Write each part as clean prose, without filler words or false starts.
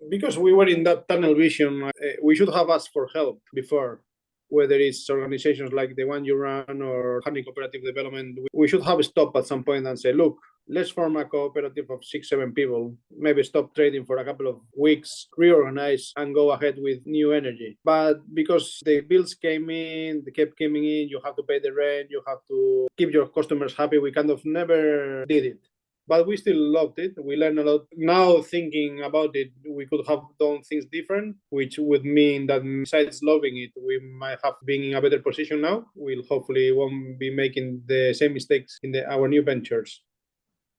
Because we were in that tunnel vision, we should have asked for help before, whether it's organizations like the one you run or having cooperative development. We should have stopped at some point and say, look, let's form a cooperative of 6-7 people, maybe stop trading for a couple of weeks, reorganize and go ahead with new energy. But because the bills came in, they kept coming in, you have to pay the rent, you have to keep your customers happy. We kind of never did it. But we still loved it. We learned a lot. Now thinking about it, we could have done things different, which would mean that besides loving it, we might have been in a better position now. We'll hopefully won't be making the same mistakes in our new ventures.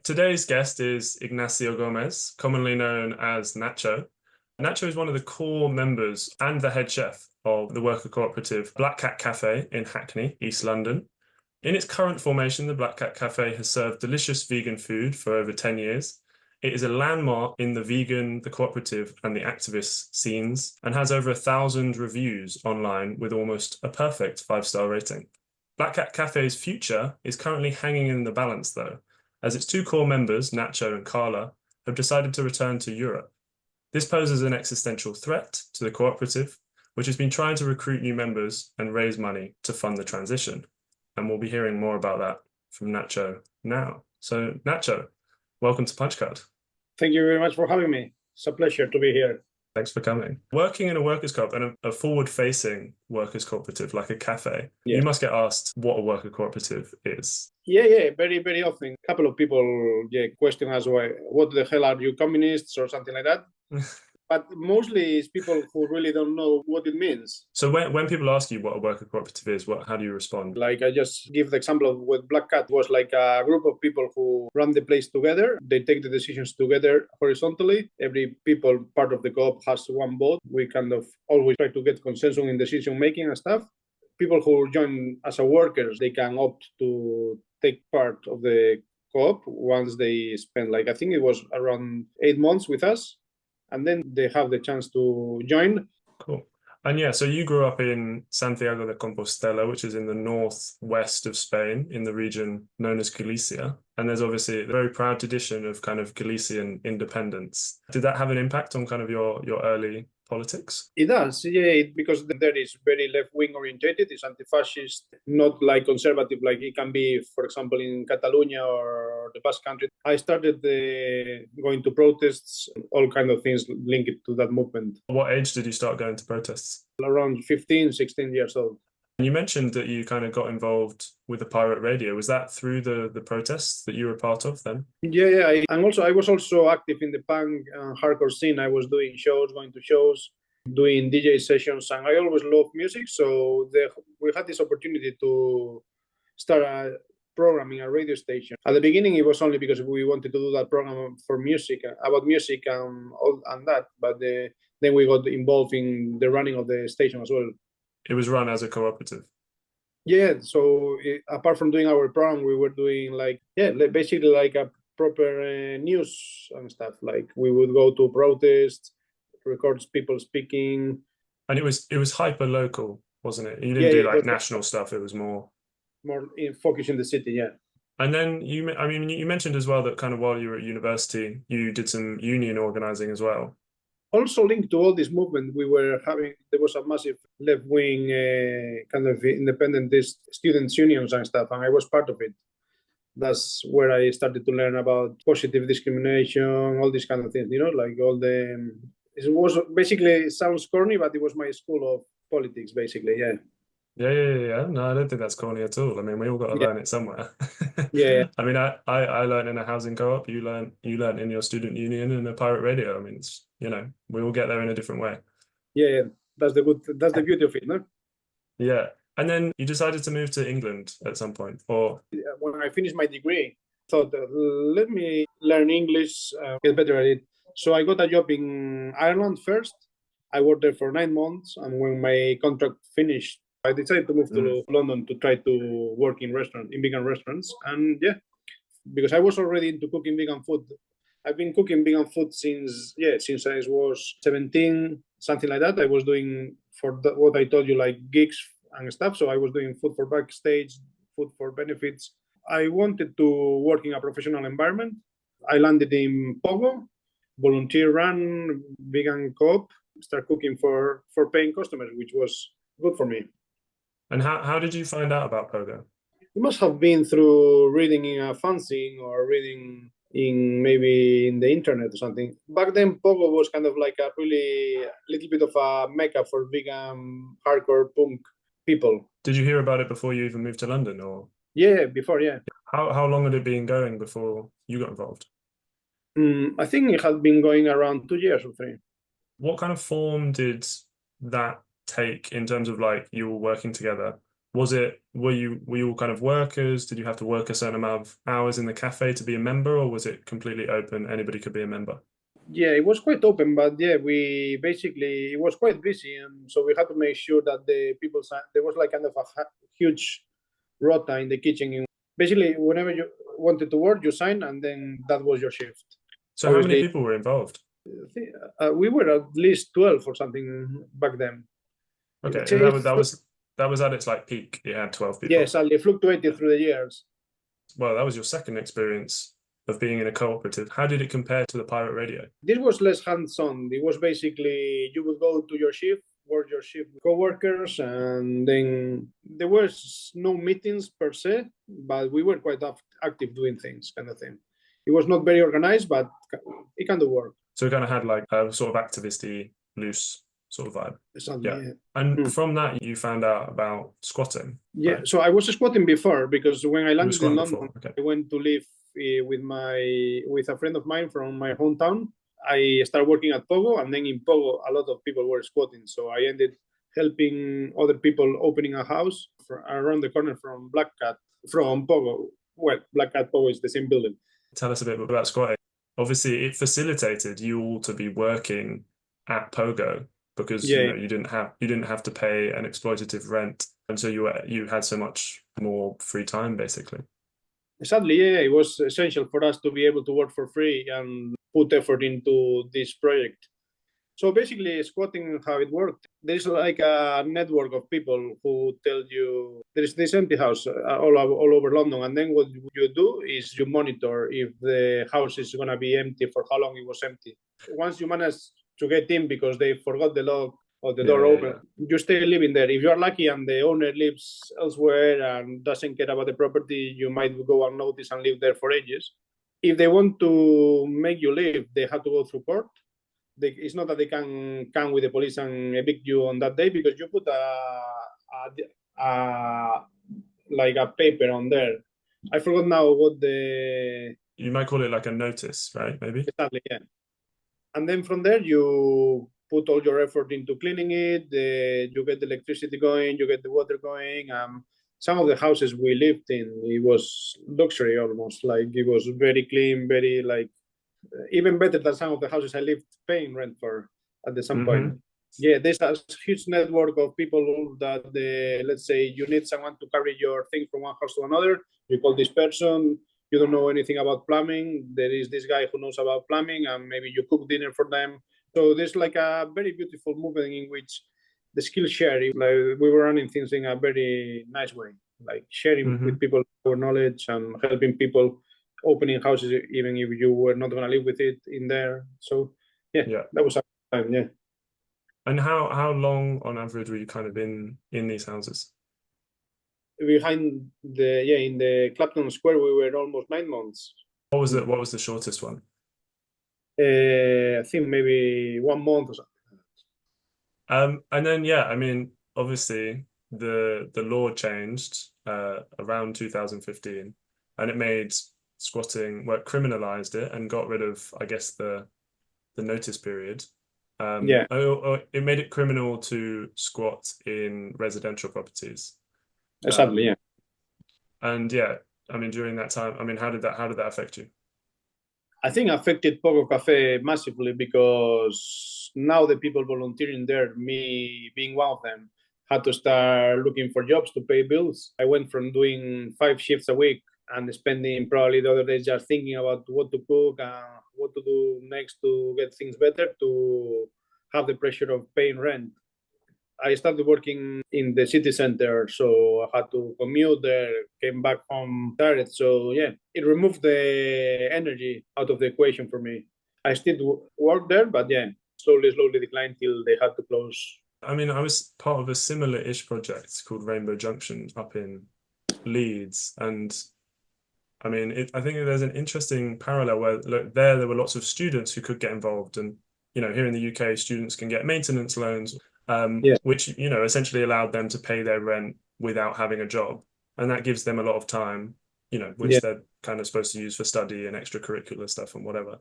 Today's guest is Ignacio Gomez, commonly known as Nacho. Nacho is one of the core members and the head chef of the worker cooperative Black Cat Cafe in Hackney, East London. In its current formation, the Black Cat Cafe has served delicious vegan food for over 10 years. It is a landmark in the vegan, the cooperative, and the activist scenes, and has over 1,000 reviews online with almost a perfect 5-star rating. Black Cat Cafe's future is currently hanging in the balance, though, as its 2 core members, Nacho and Carla, have decided to return to Europe. This poses an existential threat to the cooperative, which has been trying to recruit new members and raise money to fund the transition. And we'll be hearing more about that from Nacho now. So, Nacho, welcome to Punchcard. Thank you very much for having me. It's a pleasure to be here. Thanks for coming. Working in a workers' co-op and a forward-facing workers' cooperative like a cafe, you must get asked what a worker cooperative is. Yeah, very, very often. A couple of people question us, what the hell are you, communists or something like that? But mostly it's people who really don't know what it means. So when people ask you what a worker cooperative is, how do you respond? Like I just give the example of what Black Cat was, like a group of people who run the place together. They take the decisions together horizontally. Every people part of the co-op has one vote. We kind of always try to get consensus in decision making and stuff. People who join as a workers, they can opt to take part of the co-op once they spend, like I think it was around 8 months with us. And then they have the chance to join. Cool. And yeah, so you grew up in Santiago de Compostela, which is in the northwest of Spain, in the region known as Galicia. And there's obviously a very proud tradition of kind of Galician independence. Did that have an impact on kind of your early politics? It does, yeah, because there is very left-wing orientated. It's anti-fascist, not like conservative like it can be, for example, in Catalonia or the Basque Country. I started going to protests, all kind of things linked to that movement. What age did you start going to protests? Around 15, 16 years old. You mentioned that you kind of got involved with the pirate radio. Was that through the protests that you were part of then? Yeah. And also I was also active in the punk hardcore scene. I was doing shows, going to shows, doing DJ sessions, and I always loved music. So we had this opportunity to start a programming a radio station. At the beginning, it was only because we wanted to do that program for music, about music and all and that. But then we got involved in the running of the station as well. It was run as a cooperative. Yeah, so apart from doing our program, we were doing basically like a proper news and stuff. Like we would go to protests, record people speaking. And it was hyper local, wasn't it? You didn't do national stuff. It was more focused in the city, yeah. And then you mentioned as well that kind of while you were at university, you did some union organizing as well. Also linked to all this movement, there was a massive left-wing kind of independentist students' unions and stuff, and I was part of it. That's where I started to learn about positive discrimination, all these kind of things, like it was basically, it sounds corny, but it was my school of politics, basically, yeah. Yeah. No, I don't think that's corny at all. I mean, we all got to learn it somewhere. Yeah. I mean, I learned in a housing co-op. You learned in your student union and a pirate radio. I mean, it's, we all get there in a different way. Yeah. That's the beauty of it, no? Yeah. And then you decided to move to England at some point, or? When I finished my degree, I thought, let me learn English, get better at it. So I got a job in Ireland first. I worked there for 9 months, and when my contract finished, I decided to move to London to try to work in vegan restaurants. And because I was already into cooking vegan food. I've been cooking vegan food since I was 17, something like that. I was doing what I told you, like gigs and stuff. So I was doing food for backstage, food for benefits. I wanted to work in a professional environment. I landed in Pogo, volunteer-run vegan co-op, start cooking for paying customers, which was good for me. And how did you find out about Pogo? It must have been through reading in a fanzine or reading in maybe in the internet or something. Back then, Pogo was kind of like a really little bit of a mecca for vegan hardcore punk people. Did you hear about it before you even moved to London, or Yeah, before, yeah. how long had it been going before you got involved? I think it had been going around 2 years or 3. What kind of form did that take in terms of like you were working together? Were you all kind of workers? Did you have to work a certain amount of hours in the cafe to be a member, or was it completely open? Anybody could be a member? Yeah, it was quite open, but yeah, we basically, it was quite busy. And so we had to make sure that the people, there was like kind of a huge rota in the kitchen. Basically, whenever you wanted to work, you sign, and then that was your shift. So Obviously, how many people were involved? we were at least 12 or something back then. Okay, and that was at its like peak. It had 12 people. Yes, and it fluctuated through the years. Well, that was your second experience of being in a cooperative. How did it compare to the pirate radio? This was less hands-on. It was basically you would go to your shift, work your shift with co-workers, and then there was no meetings per se, but we were quite active doing things, kind of thing. It was not very organized, but it kind of worked. So it kind of had like a sort of activisty, loose sort of vibe. Exactly, yeah. And from that, you found out about squatting. Yeah, right? so I was squatting before because when I landed in London, Okay. I went to live with a friend of mine from my hometown. I started working at Pogo, and then in Pogo, a lot of people were squatting. So I ended helping other people opening a house around the corner from Black Cat, from Pogo. Well, Black Cat Pogo is the same building. Tell us a bit about squatting. Obviously, it facilitated you all to be working at Pogo because you didn't have to pay an exploitative rent, and so you had so much more free time, basically. Sadly, yeah, it was essential for us to be able to work for free and put effort into this project. So basically, squatting, how it worked, there's like a network of people who tell you there's this empty house all over London, and then what you do is you monitor if the house is going to be empty, for how long it was empty. Once you manage to get in because they forgot the lock or the door open, you stay living there. If you're lucky and the owner lives elsewhere and doesn't care about the property, you might go unnoticed and live there for ages. If they want to make you leave, they have to go through court. It's not that they can come with the police and evict you on that day, because you put like a paper on there. I forgot now what you might call it like a notice, right? Maybe. Exactly, yeah. And then from there you put all your effort into cleaning it. You get the electricity going, you get the water going. Some of the houses we lived in, it was luxury almost. Like it was very clean, very like even better than some of the houses I lived paying rent for at some point. Yeah, there's a huge network of people that let's say you need someone to carry your thing from one house to another. You call this person. You don't know anything about plumbing. There is this guy who knows about plumbing, and maybe you cook dinner for them. So there's like a very beautiful movement in which the skill sharing, like we were running things in a very nice way, like sharing with people our knowledge and helping people opening houses, even if you were not going to live with it in there. So yeah, that was a time, yeah. And how long on average were you kind of in these houses? Behind in the Clapton Square, we were almost 9 months. What was the shortest one? I think maybe 1 month or something. And then I mean, obviously the law changed around 2015, and it made squatting, well, criminalized it and got rid of, I guess, the notice period. It made it criminal to squat in residential properties. Exactly, yeah. And I mean, during that time, I mean, how did that affect you? I think affected Pogo Cafe massively, because now the people volunteering there, me being one of them, had to start looking for jobs to pay bills. I went from doing 5 shifts a week and spending probably the other days just thinking about what to cook and what to do next to get things better, to have the pressure of paying rent. I started working in the city center, so I had to commute there, came back home tired. So yeah, it removed the energy out of the equation for me. I still work there, but yeah, slowly declined till they had to close. I mean, I was part of a similar-ish project called Rainbow Junction up in Leeds, and I mean, I think there's an interesting parallel where there were lots of students who could get involved, and here in the UK, students can get maintenance loans, which essentially allowed them to pay their rent without having a job, and that gives them a lot of time, which they're kind of supposed to use for study and extracurricular stuff and whatever.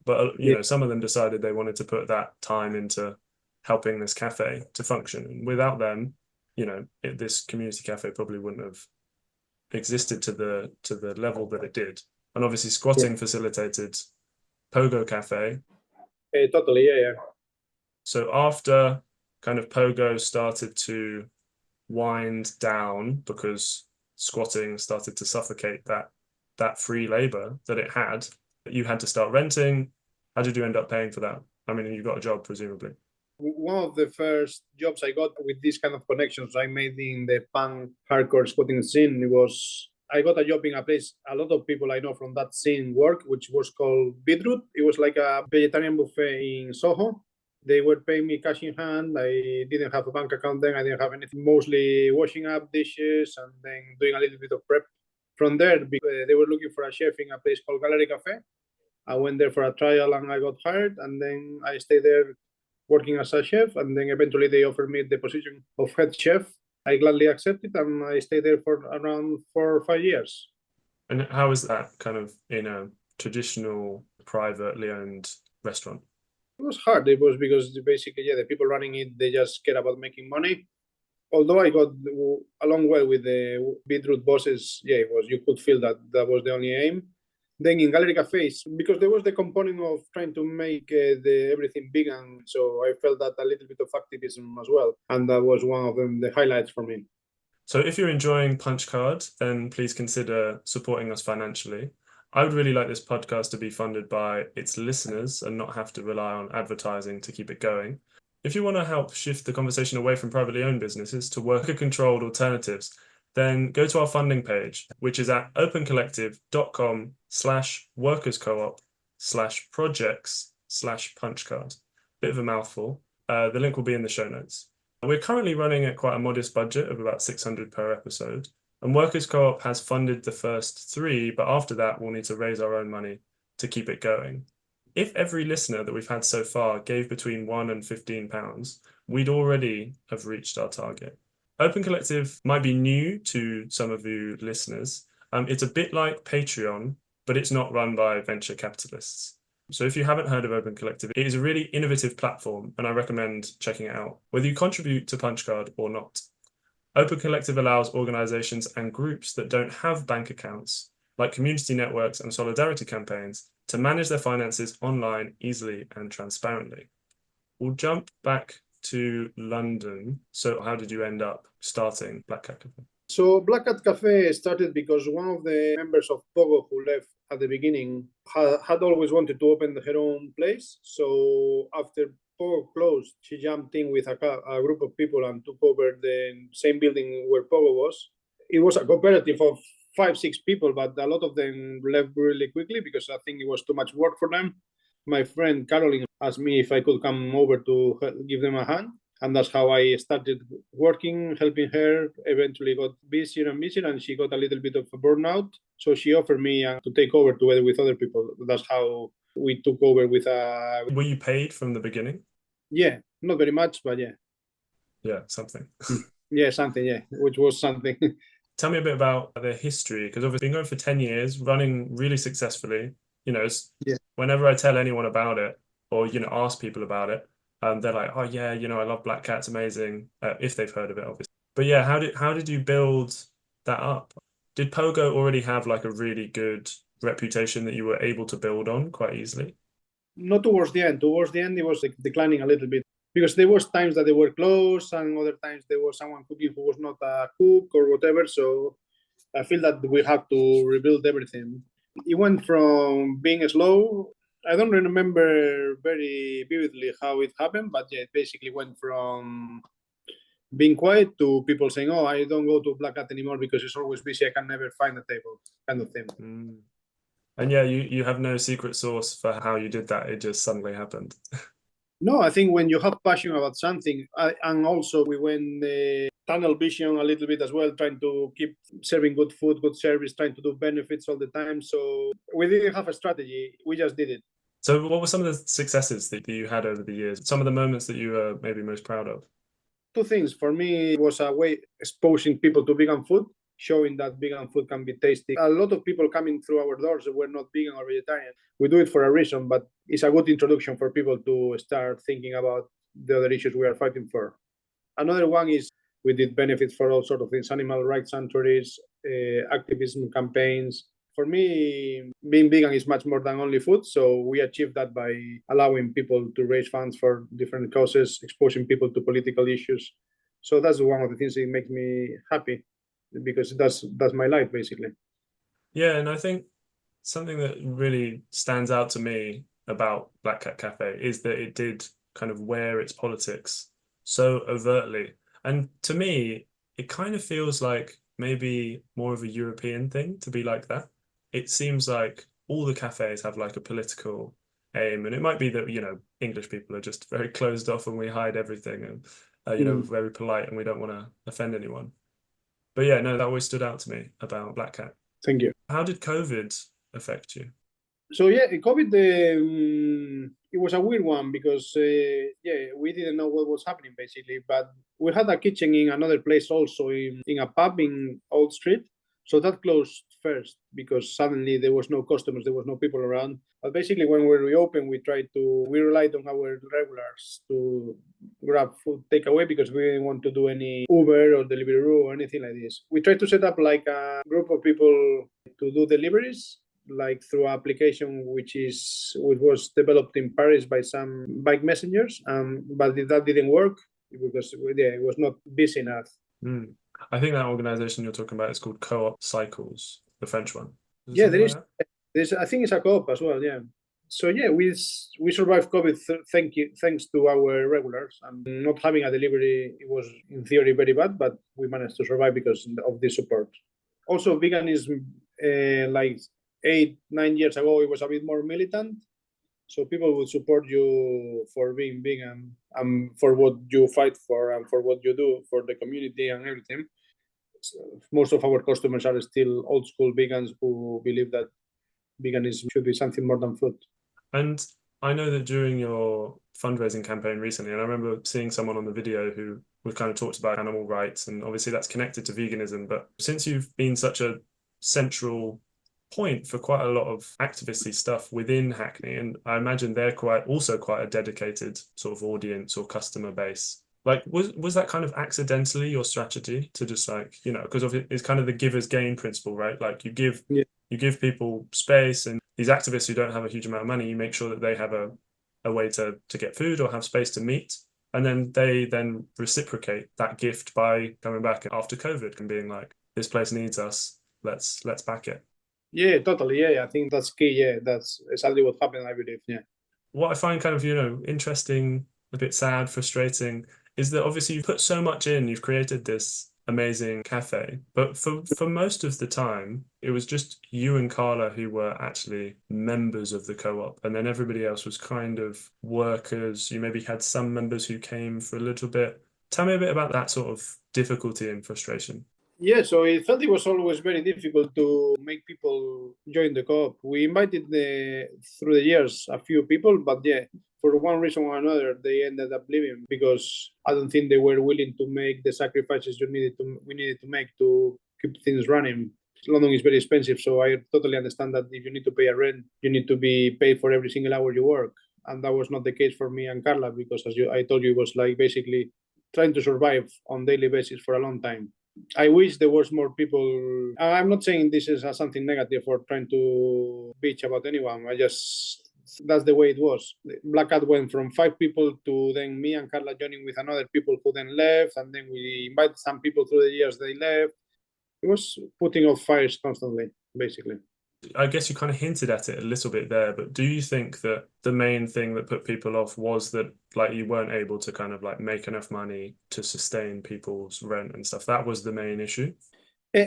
But some of them decided they wanted to put that time into helping this cafe to function, and without them, this community cafe probably wouldn't have existed to the level that it did. And obviously squatting facilitated Pogo Cafe. Totally, yeah. So after kind of Pogo started to wind down because squatting started to suffocate that free labor that it had, you had to start renting. How did you end up paying for that? I mean, you got a job presumably. One of the first jobs I got with these kind of connections I made in the punk hardcore squatting scene, I got a job in a place a lot of people I know from that scene work, which was called Beetroot. It was like a vegetarian buffet in Soho. They were paying me cash in hand. I didn't have a bank account then. I didn't have anything, mostly washing up dishes and then doing a little bit of prep. From there, they were looking for a chef in a place called Gallery Cafe. I went there for a trial and I got hired, and then I stayed there working as a chef, and then eventually they offered me the position of head chef. I gladly accepted, and I stayed there for around 4 or 5 years. And how was that kind of in a traditional privately owned restaurant? It was hard. It was because basically, the people running it, they just care about making money. Although I got along well with the Beetroot bosses, you could feel that was the only aim. Then in Gallery Cafes, because there was the component of trying to make everything big, and so I felt that a little bit of activism as well, and that was one of the highlights for me. So if you're enjoying Punch Card, then please consider supporting us financially. I would really like this podcast to be funded by its listeners and not have to rely on advertising to keep it going. If you want to help shift the conversation away from privately owned businesses to worker-controlled alternatives, then go to our funding page, which is at opencollective.com/workerscoop/projects/punchcard. Bit of a mouthful. The link will be in the show notes. We're currently running at quite a modest budget of about 600 per episode, and Workers Co-op has funded the first 3, but after that we'll need to raise our own money to keep it going. If every listener that we've had so far gave between £1 and £15, we'd already have reached our target. Open Collective might be new to some of you listeners. It's a bit like Patreon, but it's not run by venture capitalists. So if you haven't heard of Open Collective, it is a really innovative platform, and I recommend checking it out, whether you contribute to Punchcard or not. Open Collective allows organizations and groups that don't have bank accounts, like community networks and solidarity campaigns, to manage their finances online easily and transparently. We'll jump back to London. So how did you end up starting Black Cat Cafe? So Black Cat Cafe started because one of the members of Pogo who left at the beginning had always wanted to open her own place. So after Pogo closed, she jumped in with a group of people and took over the same building where Pogo was. It was a cooperative of 5-6 people, but a lot of them left really quickly because I think it was too much work for them. My friend Caroline asked me if I could come over to give them a hand. And that's how I started working, helping her. Eventually got busier and busier, and she got a little bit of a burnout. So she offered me to take over together with other people. That's how we took over with a... Were you paid from the beginning? Yeah, not very much, but yeah. Yeah, something. Yeah, something, yeah, which was something. Tell me a bit about the history, because obviously been going for 10 years, running really successfully. Whenever I tell anyone about it or, ask people about it, they're like, oh yeah, I love Black Cat, it's amazing, if they've heard of it, obviously. But yeah, how did you build that up? Did Pogo already have like a really good reputation that you were able to build on quite easily? Not towards the end. Towards the end, it was declining a little bit because there was times that they were closed and other times there was someone cooking who was not a cook or whatever. So I feel that we have to rebuild everything. It went from being slow. I don't remember very vividly how it happened, but yeah, it basically went from being quiet to people saying, oh, I don't go to Black Cat anymore because it's always busy. I can never find a table, kind of thing. And yeah, you have no secret sauce for how you did that. It just suddenly happened. No, I think when you have passion about something, and also we went tunnel vision a little bit as well, trying to keep serving good food, good service, trying to do benefits all the time. So we didn't have a strategy. We just did it. So what were some of the successes that you had over the years? Some of the moments that you were maybe most proud of? Two things. For me, it was a way exposing people to vegan food, showing that vegan food can be tasty. A lot of people coming through our doors that were not vegan or vegetarian. We do it for a reason, but it's a good introduction for people to start thinking about the other issues we are fighting for. Another one is we did benefits for all sorts of things, animal rights sanctuaries, activism campaigns. For me, being vegan is much more than only food. So we achieved that by allowing people to raise funds for different causes, exposing people to political issues. So that's one of the things that makes me happy because that's my life basically. Yeah, and I think something that really stands out to me about Black Cat Cafe is that it did kind of wear its politics so overtly. And to me, it kind of feels like maybe more of a European thing to be like that. It seems like all the cafes have like a political aim, and it might be that, English people are just very closed off and we hide everything and, very polite and we don't want to offend anyone. But yeah, no, that always stood out to me about Black Cat. Thank you. How did COVID affect you? So yeah, COVID, it was a weird one because we didn't know what was happening basically. But we had a kitchen in another place also in a pub in Old Street. So that closed first because suddenly there was no customers, there was no people around. But basically, when we reopened, we relied on our regulars to grab food takeaway because we didn't want to do any Uber or Deliveroo or anything like this. We tried to set up like a group of people to do deliveries like through an application which was developed in Paris by some bike messengers, but that didn't work because it was not busy enough. Mm. I think that organization you're talking about is called Co-op Cycles, the French one. Yeah, there's I think it's a co-op as well. Yeah. So yeah, we survived COVID. Thanks to our regulars and not having a delivery. It was in theory very bad, but we managed to survive because of this support. Also, veganism, like 8-9 years ago, it was a bit more militant. So people would support you for being vegan and for what you fight for and for what you do for the community and everything. So most of our customers are still old school vegans who believe that veganism should be something more than food. And I know that during your fundraising campaign recently, and I remember seeing someone on the video who was kind of talked about animal rights, and obviously that's connected to veganism. But since you've been such a central point for quite a lot of activisty stuff within Hackney, and I imagine they're quite a dedicated sort of audience or customer base. Like, was that kind of accidentally your strategy to just because it's kind of the giver's gain principle, right? Like you give people space, and these activists who don't have a huge amount of money, you make sure that they have a way to get food or have space to meet. And then they reciprocate that gift by coming back after COVID and being like, this place needs us. Let's back it. Yeah, totally. Yeah, I think that's key. Yeah, that's exactly what happened, I believe. Yeah. What I find kind of, interesting, a bit sad, frustrating, is that obviously you've put so much in, you've created this amazing cafe, but for most of the time, it was just you and Carla who were actually members of the co-op, and then everybody else was kind of workers. You maybe had some members who came for a little bit. Tell me a bit about that sort of difficulty and frustration. Yeah, so I felt it was always very difficult to make people join the co-op. We invited through the years a few people, but yeah, for one reason or another, they ended up leaving because I don't think they were willing to make the sacrifices we needed to make to keep things running. London is very expensive, so I totally understand that if you need to pay a rent, you need to be paid for every single hour you work, and that was not the case for me and Carla because, I told you, it was like basically trying to survive on daily basis for a long time. I wish there was more people. I'm not saying this is something negative or trying to bitch about anyone. That's the way it was. Black Cat went from 5 people to then me and Carla joining with another people who then left, and then we invited some people through the years they left. It was putting off fires constantly, basically. I guess you kind of hinted at it a little bit there, but do you think that the main thing that put people off was that like you weren't able to kind of like make enough money to sustain people's rent and stuff? That was the main issue?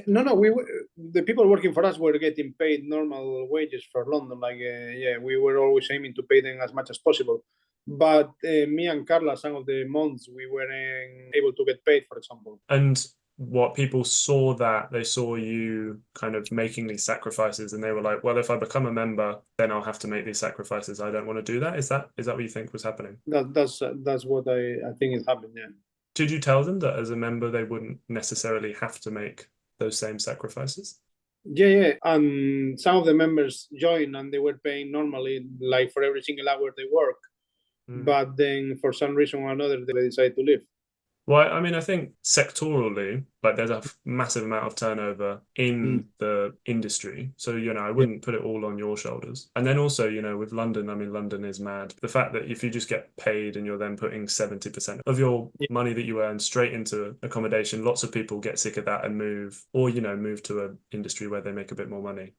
No. The people working for us were getting paid normal wages for London. We were always aiming to pay them as much as possible. But me and Carla, some of the months we weren't able to get paid, for example. And what people saw, that they saw you kind of making these sacrifices, and they were like, well, if I become a member, then I'll have to make these sacrifices. I don't want to do that. Is that what you think was happening? That's what I think is happening. Yeah. Did you tell them that as a member they wouldn't necessarily have to make those same sacrifices? Yeah. And some of the members joined and they were paying normally, like for every single hour they work. But then for some reason or another, they decided to leave. Well, I mean, I think sectorally, like there's a massive amount of turnover in the industry. So, I wouldn't put it all on your shoulders. And then also, with London, I mean, London is mad. The fact that if you just get paid and you're then putting 70% of your money that you earn straight into accommodation, lots of people get sick of that and move, or, move to an industry where they make a bit more money.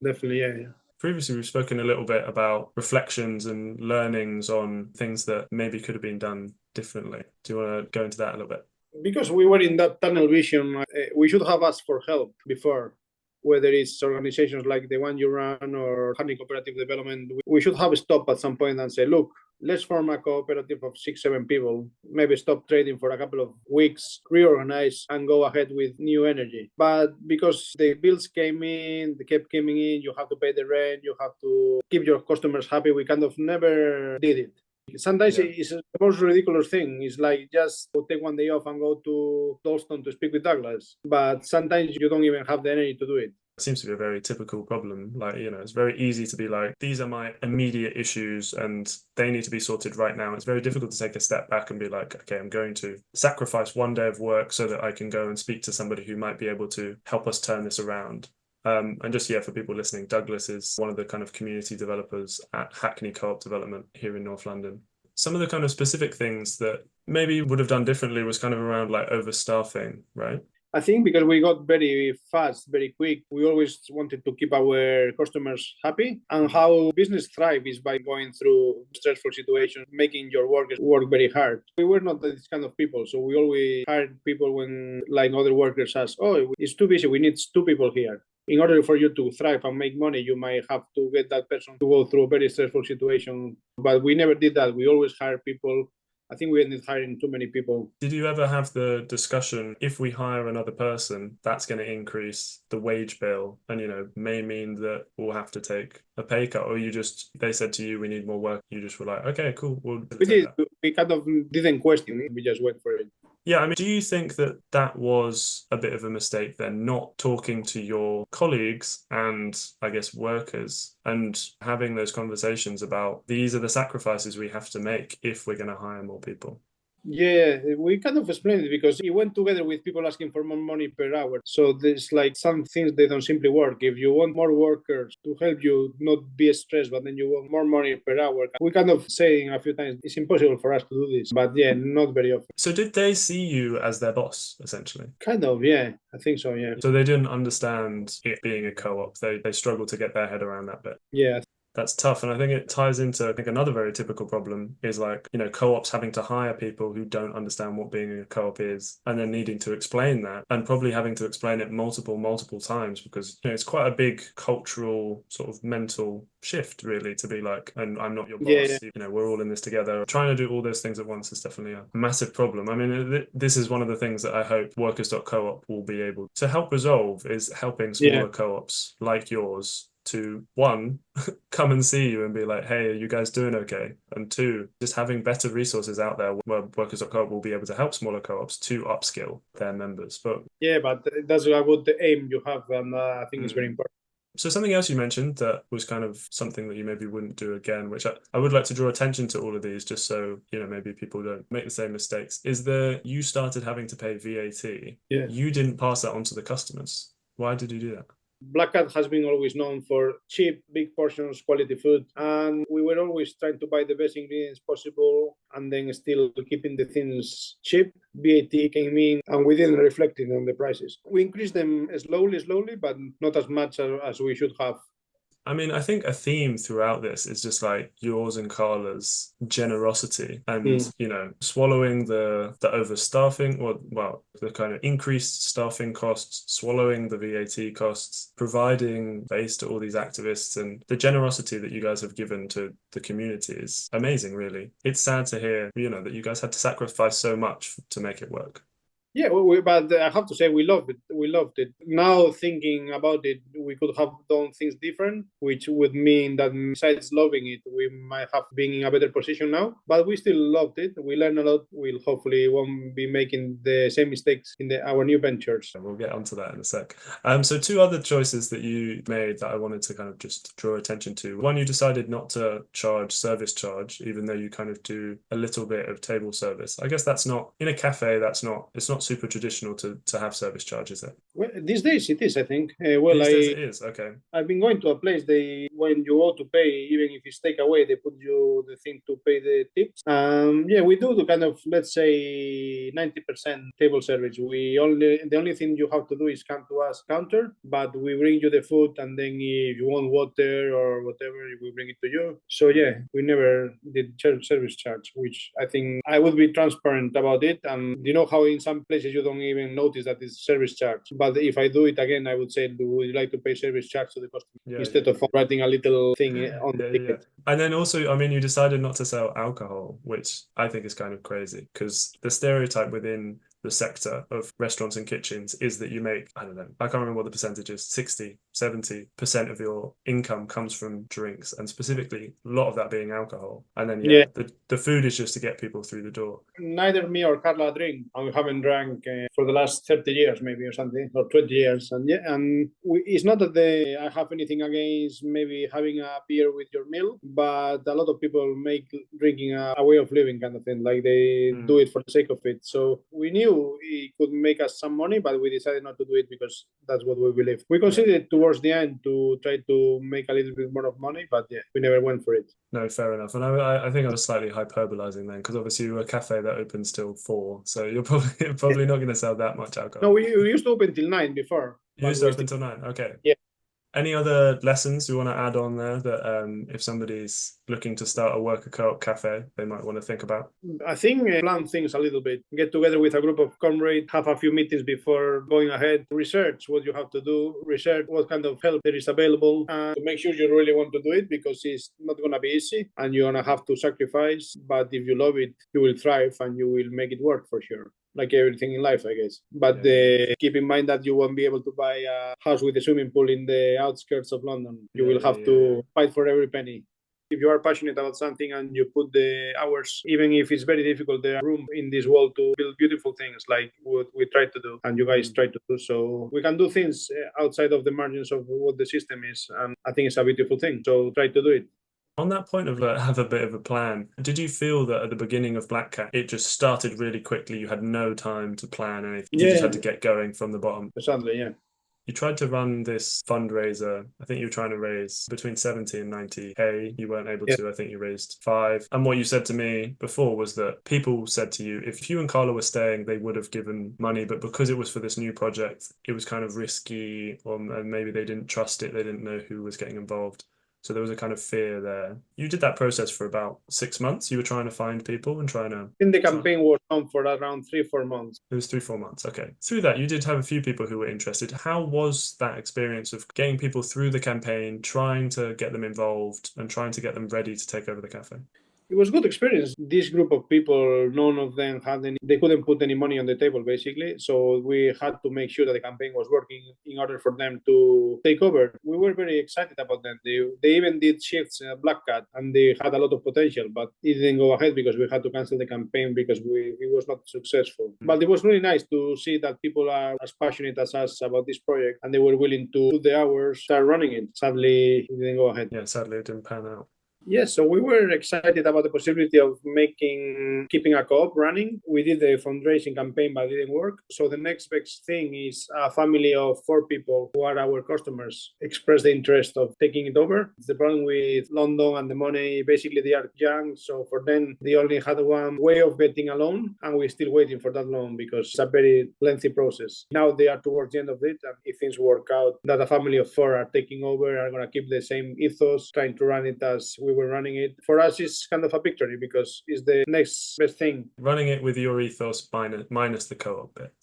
Definitely, yeah. Previously, we've spoken a little bit about reflections and learnings on things that maybe could have been done differently. Do you want to go into that a little bit? Because we were in that tunnel vision, we should have asked for help before, whether it's organizations like the one you run or handling cooperative development. We should have stopped at some point and say, look, let's form a cooperative of 6-7 people, maybe stop trading for a couple of weeks, reorganize and go ahead with new energy. But because the bills came in, they kept coming in, you have to pay the rent, you have to keep your customers happy. We kind of never did it. Sometimes it's the most ridiculous thing. It's like just take one day off and go to Dalston to speak with Douglas. But sometimes you don't even have the energy to do it. It seems to be a very typical problem. Like, it's very easy to be like, these are my immediate issues and they need to be sorted right now. It's very difficult to take a step back and be like, okay, I'm going to sacrifice one day of work so that I can go and speak to somebody who might be able to help us turn this around. And just, for people listening, Douglas is one of the kind of community developers at Hackney Co-op Development here in North London. Some of the kind of specific things that maybe would have done differently was kind of around like overstaffing, right? I think because we got very fast, very quick, we always wanted to keep our customers happy. And how business thrive is by going through stressful situations, making your workers work very hard. We were not this kind of people. So we always hired people when like other workers ask, oh, it's too busy, we need 2 people here. In order for you to thrive and make money, you might have to get that person to go through a very stressful situation. But we never did that. We always hired people. I think we ended hiring too many people. Did you ever have the discussion, if we hire another person, that's going to increase the wage bill and, may mean that we'll have to take a pay cut? Or they said to you, we need more work. You just were like, okay, cool. We did. We kind of didn't question it. We just went for it. Yeah, I mean, do you think that was a bit of a mistake then, not talking to your colleagues and, I guess, workers and having those conversations about these are the sacrifices we have to make if we're going to hire more people? Yeah, we kind of explained it because it went together with people asking for more money per hour. So there's like some things they don't simply work. If you want more workers to help you not be stressed, but then you want more money per hour, we kind of saying a few times it's impossible for us to do this. But yeah, not very often. So did they see you as their boss, essentially? Kind of, yeah. I think so, yeah. So they didn't understand it being a co-op. They struggled to get their head around that bit. Yeah. That's tough. And I think it ties into, another very typical problem is like, co-ops having to hire people who don't understand what being a co-op is and then needing to explain that and probably having to explain it multiple times because, it's quite a big cultural sort of mental shift really to be like, and I'm not your boss, we're all in this together. Trying to do all those things at once is definitely a massive problem. I mean, this is one of the things that I hope Workers.coop will be able to help resolve is helping smaller co-ops like yours to, one, come and see you and be like, hey, are you guys doing okay? And 2, just having better resources out there where Workers.coop will be able to help smaller co-ops to upskill their members. But that's what the aim you have, and I think it's very important. So something else you mentioned that was kind of something that you maybe wouldn't do again, which I would like to draw attention to all of these just so, maybe people don't make the same mistakes, is that you started having to pay VAT. Yeah. You didn't pass that on to the customers. Why did you do that? Black Cat has been always known for cheap, big portions, quality food. And we were always trying to buy the best ingredients possible and then still keeping the things cheap. VAT came in and we didn't reflect it on the prices. We increased them slowly, but not as much as we should have. I mean, I think a theme throughout this is just like yours and Carla's generosity and, swallowing the overstaffing or, well, the kind of increased staffing costs, swallowing the VAT costs, providing base to all these activists, and the generosity that you guys have given to the community is amazing, really. It's sad to hear, that you guys had to sacrifice so much to make it work. Yeah, but I have to say we loved it. We loved it. Now thinking about it, we could have done things different, which would mean that besides loving it, we might have been in a better position now. But we still loved it. We learned a lot. We'll hopefully won't be making the same mistakes in our new ventures. We'll get onto that in a sec. So two other choices that you made that I wanted to kind of just draw attention to. One, you decided not to charge service charge, even though you kind of do a little bit of table service. I guess that's not in a cafe. It's not super traditional to have service charge, is it? Well, these days it is, I think. These days it is, okay. I've been going to a place, when you go to pay, even if it's takeaway, they put you the thing to pay the tips. Yeah, we do the kind of, let's say, 90% table service. The only thing you have to do is come to us counter, but we bring you the food, and then if you want water or whatever, we bring it to you. So yeah, we never did service charge, which I think I would be transparent about it. And you know how in some places you don't even notice that it's service charge. But if I do it again, I would say, would you like to pay service charge to the customer instead of writing a little thing on the ticket? And then also, I mean, you decided not to sell alcohol, which I think is kind of crazy because the stereotype within the sector of restaurants and kitchens is that you make, I don't know, I can't remember what the percentage is, 60, 70% of your income comes from drinks, and specifically a lot of that being alcohol. And then, the food is just to get people through the door. Neither me or Carla drink, and we haven't drank for the last 30 years, maybe, or something, or 20 years. And it's not that I have anything against maybe having a beer with your meal, but a lot of people make drinking a way of living kind of thing, like they do it for the sake of it. So we knew it could make us some money, but we decided not to do it because that's what we believe. We considered towards the end to try to make a little bit more of money, but yeah, we never went for it. No, fair enough. And I think I was slightly hyperbolizing then, because obviously you're a cafe that opens till 4, so you're probably not going to sell that much alcohol. No, we used to open till 9 before. You used to open till 9, okay. Yeah. Any other lessons you want to add on there that if somebody's looking to start a worker co-op cafe, they might want to think about? I think plan things a little bit. Get together with a group of comrades, have a few meetings before going ahead, research what you have to do, research what kind of help there is available, and to make sure you really want to do it, because it's not going to be easy and you're going to have to sacrifice. But if you love it, you will thrive and you will make it work for sure. Like everything in life, I guess. But keep in mind that you won't be able to buy a house with a swimming pool in the outskirts of London. You will have to fight for every penny. If you are passionate about something and you put the hours, even if it's very difficult, there are room in this world to build beautiful things like what we try to do and you guys try to do. So we can do things outside of the margins of what the system is. And I think it's a beautiful thing. So try to do it. On that point of have a bit of a plan, did you feel that at the beginning of Black Cat, it just started really quickly? You had no time to plan anything. You just had to get going from the bottom. Sadly, yeah. You tried to run this fundraiser. I think you were trying to raise between 70 and 90K. You weren't able to. I think you raised 5. And what you said to me before was that people said to you, if you and Carla were staying, they would have given money. But because it was for this new project, it was kind of risky, and maybe they didn't trust it. They didn't know who was getting involved. So there was a kind of fear there. You did that process for about 6 months. You were trying to find people and trying to... The campaign was on for around 3-4 months. It was 3-4 months, okay. Through that, you did have a few people who were interested. How was that experience of getting people through the campaign, trying to get them involved and trying to get them ready to take over the cafe? It was a good experience. This group of people, none of them they couldn't put any money on the table, basically. So we had to make sure that the campaign was working in order for them to take over. We were very excited about them. They even did shifts in Black Cat, and they had a lot of potential, but it didn't go ahead because we had to cancel the campaign because it was not successful. But it was really nice to see that people are as passionate as us about this project, and they were willing to put the hours, start running it. Sadly, it didn't go ahead. Yeah, sadly, it didn't pan out. Yes, so we were excited about the possibility of keeping a co-op running. We did the fundraising campaign, but it didn't work. So the next best thing is a family of 4 people who are our customers expressed the interest of taking it over. The problem with London and the money, basically they are young. So for them, they only had one way of getting a loan, and we're still waiting for that loan because it's a very lengthy process. Now they are towards the end of it, and if things work out, that a family of 4 are taking over, are going to keep the same ethos, trying to run it as we were running it. For us, it's kind of a victory because it's the next best thing. Running it with your ethos minus the co-op bit.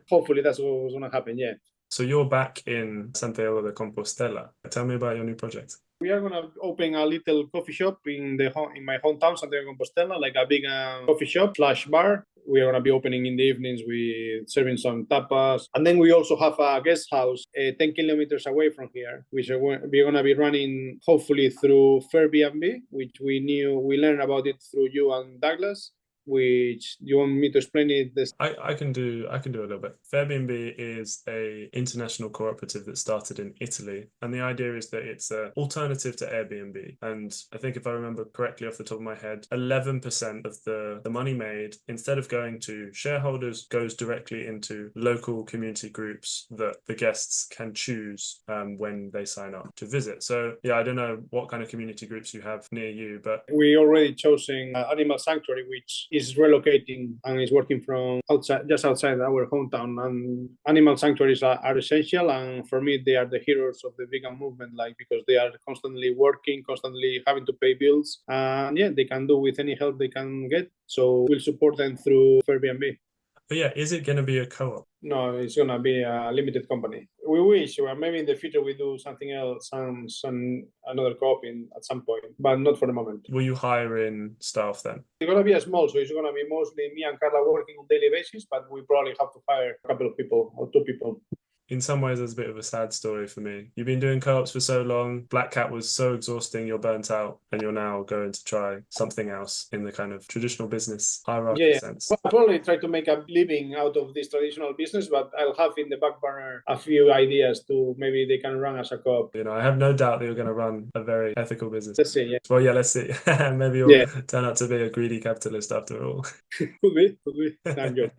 Hopefully that's what's going to happen, yeah. So you're back in Santiago de Compostela. Tell me about your new project. We are going to open a little coffee shop in my hometown, Santiago de Compostela, like a big coffee shop / bar. We are going to be opening in the evenings with serving some tapas. And then we also have a guest house 10 kilometers away from here, which we're going to be running hopefully through Airbnb, which we learned about it through you and Douglas. Which you want me to explain it? I can do a little bit. Airbnb is a international cooperative that started in Italy, and the idea is that it's an alternative to Airbnb. And I think if I remember correctly off the top of my head, 11% of the money made, instead of going to shareholders, goes directly into local community groups that the guests can choose when they sign up to visit. So yeah, I don't know what kind of community groups you have near you, but we already chosen Animal Sanctuary, which is relocating and is working from just outside our hometown. And animal sanctuaries are essential, and for me they are the heroes of the vegan movement, like because they are constantly working, constantly having to pay bills, and yeah, they can do with any help they can get. So we'll support them through Airbnb. But yeah, is it going to be a co-op? No, it's going to be a limited company. We wish, or maybe in the future we do something else, another co-op at some point, but not for the moment. Will you hire in staff then? It's going to be a small, so it's going to be mostly me and Carla working on a daily basis, but we probably have to hire a couple of people or 2 people. In some ways, there's a bit of a sad story for me. You've been doing co-ops for so long. Black Cat was so exhausting, you're burnt out, and you're now going to try something else in the kind of traditional business hierarchy sense. Well, I'll probably try to make a living out of this traditional business, but I'll have in the back burner a few ideas to maybe they can run as a co-op. You know, I have no doubt that you're going to run a very ethical business. Let's see, yeah. Well, yeah, let's see. Maybe you'll turn out to be a greedy capitalist after all. Could be. I'm good.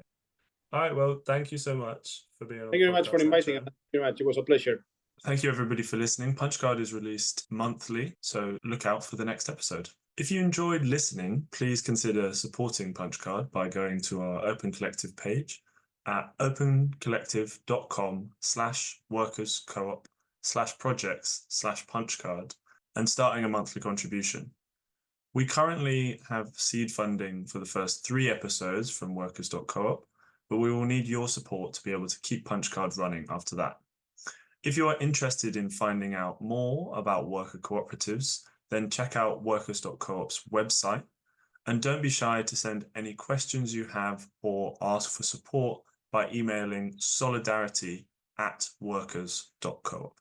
All right, well, thank you so much for being on. Thank you very much for inviting us. Thank you very much. It was a pleasure. Thank you, everybody, for listening. Punchcard is released monthly, so look out for the next episode. If you enjoyed listening, please consider supporting Punchcard by going to our Open Collective page at opencollective.com/workerscoop/projects/punchcard and starting a monthly contribution. We currently have seed funding for the first 3 episodes from workers.coop, but we will need your support to be able to keep Punchcard running after that. If you are interested in finding out more about worker cooperatives, then check out workers.coop's website, and don't be shy to send any questions you have or ask for support by emailing solidarity@workers.coop.